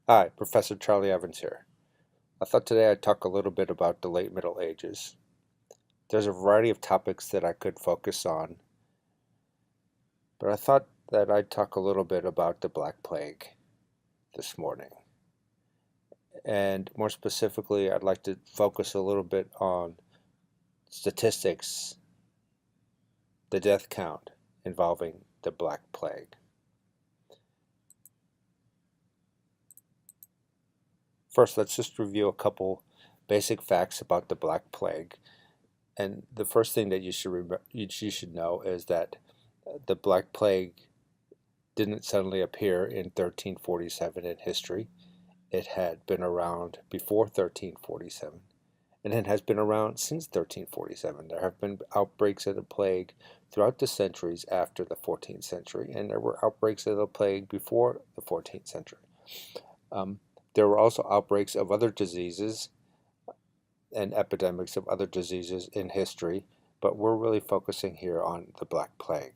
Hi, Professor Charlie Evans here. I thought today I'd talk a little bit about the late Middle Ages. There's a variety of topics that I could focus on, but I thought that I'd talk a little bit about the Black Plague this morning. And more specifically, I'd like to focus a little bit on statistics, the death count involving the Black Plague. First, let's just review a couple basic facts about the Black Plague. And the first thing that you should know is that the Black Plague didn't suddenly appear in 1347 in history. It had been around before 1347, and it has been around since 1347. There have been outbreaks of the plague throughout the centuries after the 14th century, and there were outbreaks of the plague before the 14th century. Um, there were also outbreaks of other diseases and epidemics of other diseases in history, but we're really focusing here on the Black Plague.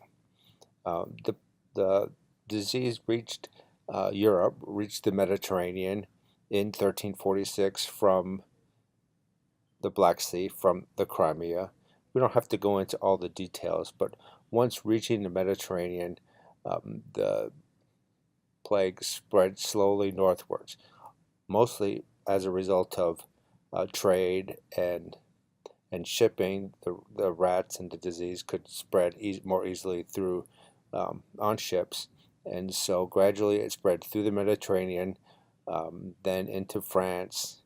The disease reached Europe, reached the Mediterranean in 1346 from the Black Sea, from the Crimea. We don't have to go into all the details, but once reaching the Mediterranean, the plague spread slowly northwards, mostly as a result of trade and shipping. The rats and the disease could spread more easily through on ships, and so gradually it spread through the Mediterranean, then into France,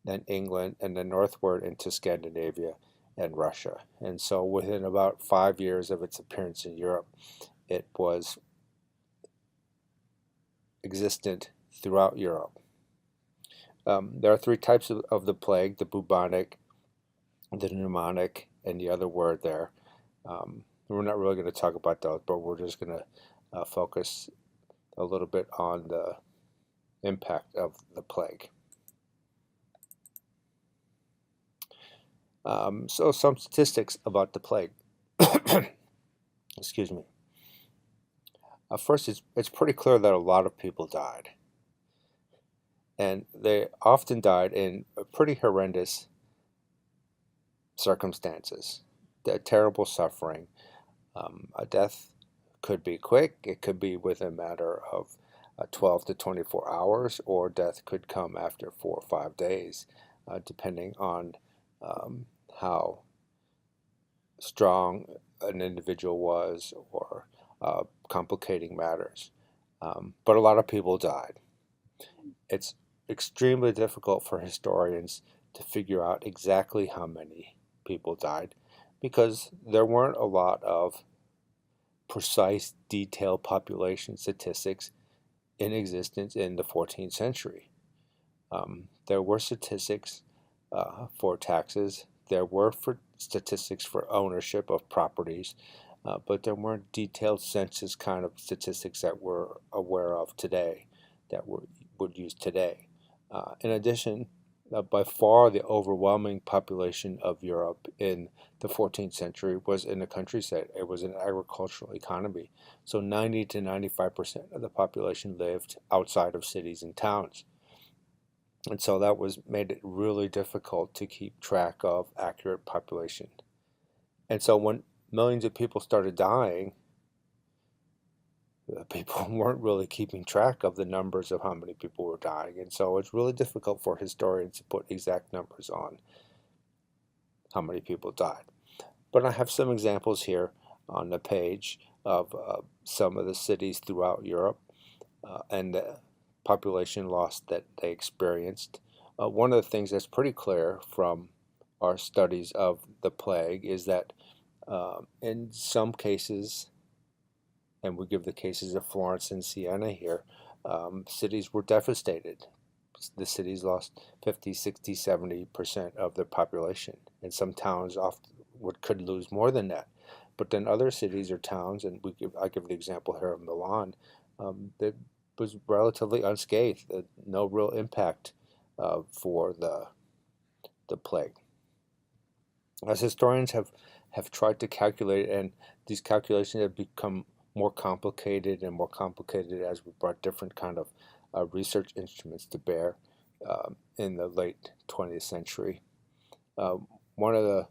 then England, and then northward into Scandinavia and Russia. And so within about 5 years of its appearance in Europe, it was existent throughout Europe. There are three types of the plague: the bubonic, the pneumonic, and the other word there. We're not really going to talk about those, but we're just going to focus a little bit on the impact of the plague. So some statistics about the plague. Excuse me. First, it's pretty clear that a lot of people died. And they often died in pretty horrendous circumstances, terrible suffering. A death could be quick, it could be within a matter of 12 to 24 hours, or death could come after 4 or 5 days, depending on how strong an individual was or complicating matters. But a lot of people died. It's extremely difficult for historians to figure out exactly how many people died because there weren't a lot of precise, detailed population statistics in existence in the 14th century. There were statistics for taxes, there were statistics for ownership of properties, but there weren't detailed census kind of statistics that we're aware of today, that would use today. In addition, by far the overwhelming population of Europe in the 14th century was in the countryside. It was an agricultural economy. So 90 to 95% of the population lived outside of cities and towns. And so that made it really difficult to keep track of accurate population. And so when millions of people started dying, people weren't really keeping track of the numbers of how many people were dying. And so it's really difficult for historians to put exact numbers on how many people died. But I have some examples here on the page of some of the cities throughout Europe and the population loss that they experienced. One of the things that's pretty clear from our studies of the plague is that in some cases, and we give the cases of Florence and Siena here, cities were devastated. The cities lost 50, 60, 70% of their population, and some towns could lose more than that. But then other cities or towns, and I give the example here of Milan, that was relatively unscathed, no real impact for the plague. As historians have tried to calculate, and these calculations have become more complicated and more complicated as we brought different kind of research instruments to bear in the late 20th century. Uh, one of the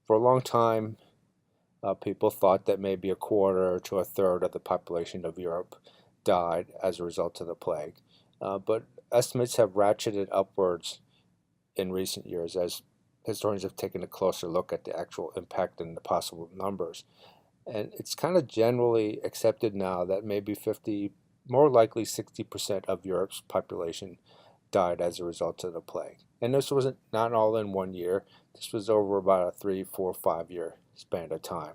For a long time, people thought that maybe a quarter to a third of the population of Europe died as a result of the plague. But estimates have ratcheted upwards in recent years as historians have taken a closer look at the actual impact and the possible numbers. And it's kind of generally accepted now that maybe 50, more likely 60% of Europe's population died as a result of the plague. And this wasn't not all in one year. This was over about a 3, 4, 5 year span of time.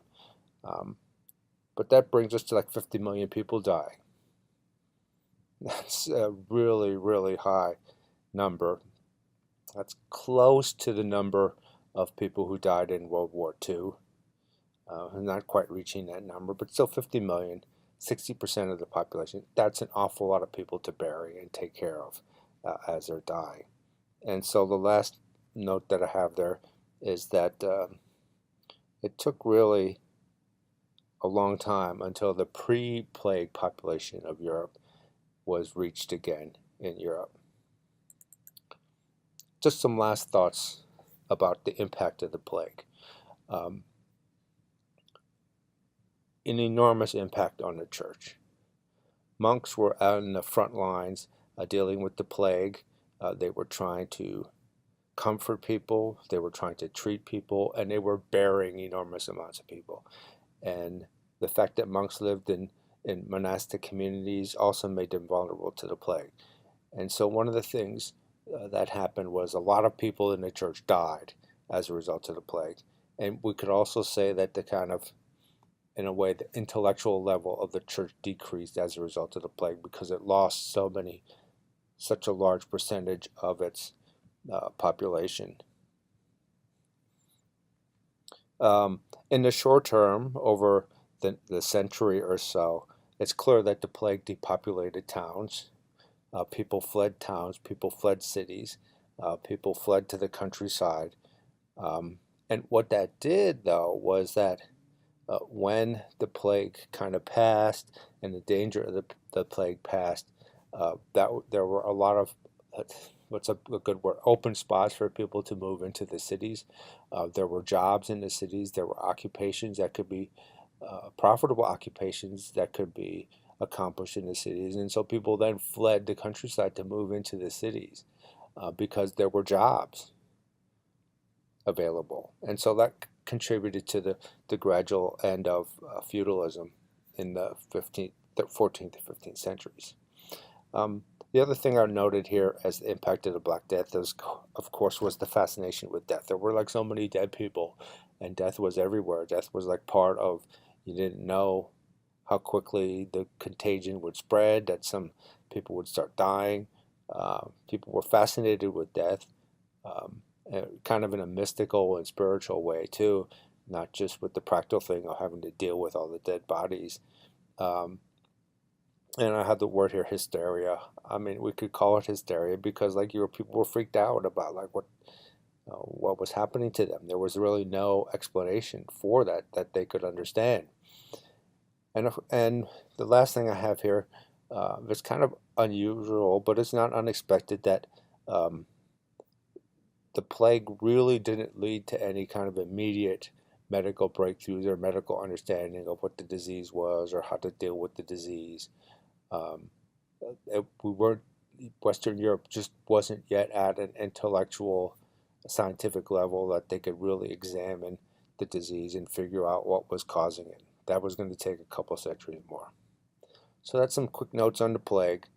But that brings us to like 50 million people dying. That's a really, really high number. That's close to the number of people who died in World War II. Not quite reaching that number, but still 50 million, 60% of the population. That's an awful lot of people to bury and take care of as they're dying. And so the last note that I have there is that it took really a long time until the pre-plague population of Europe was reached again in Europe. Just some last thoughts about the impact of the plague. An enormous impact on the church. Monks were out in the front lines dealing with the plague. They were trying to comfort people, they were trying to treat people, and they were burying enormous amounts of people. And the fact that monks lived in monastic communities also made them vulnerable to the plague. And so one of the things that happened was a lot of people in the church died as a result of the plague. And we could also say that the kind of, in a way, the intellectual level of the church decreased as a result of the plague because it lost such a large percentage of its population. In the short term, over the century or so, it's clear that the plague depopulated towns. People fled towns, people fled cities, people fled to the countryside. And what that did, though, was that when the plague kind of passed and the danger of the plague passed, that there were a lot of, what's a good word, open spots for people to move into the cities. There were jobs in the cities. There were occupations that could be profitable occupations that could be accomplished in the cities. And so people then fled the countryside to move into the cities because there were jobs available. And so that contributed to the gradual end of feudalism in the 14th to 15th centuries. The other thing I noted here as the impact of the Black Death, of course, was the fascination with death. There were like so many dead people, and death was everywhere. Death was like part of, you didn't know how quickly the contagion would spread, that some people would start dying. People were fascinated with death, kind of in a mystical and spiritual way too, not just with the practical thing of having to deal with all the dead bodies. And I have the word here, hysteria. I mean, we could call it hysteria because like people were freaked out about like what was happening to them. There was really no explanation for that they could understand. And the last thing I have here, it's kind of unusual, but it's not unexpected that the plague really didn't lead to any kind of immediate medical breakthroughs or medical understanding of what the disease was or how to deal with the disease. Western Europe just wasn't yet at an intellectual, scientific level that they could really examine the disease and figure out what was causing it. That was going to take a couple centuries more. So that's some quick notes on the plague.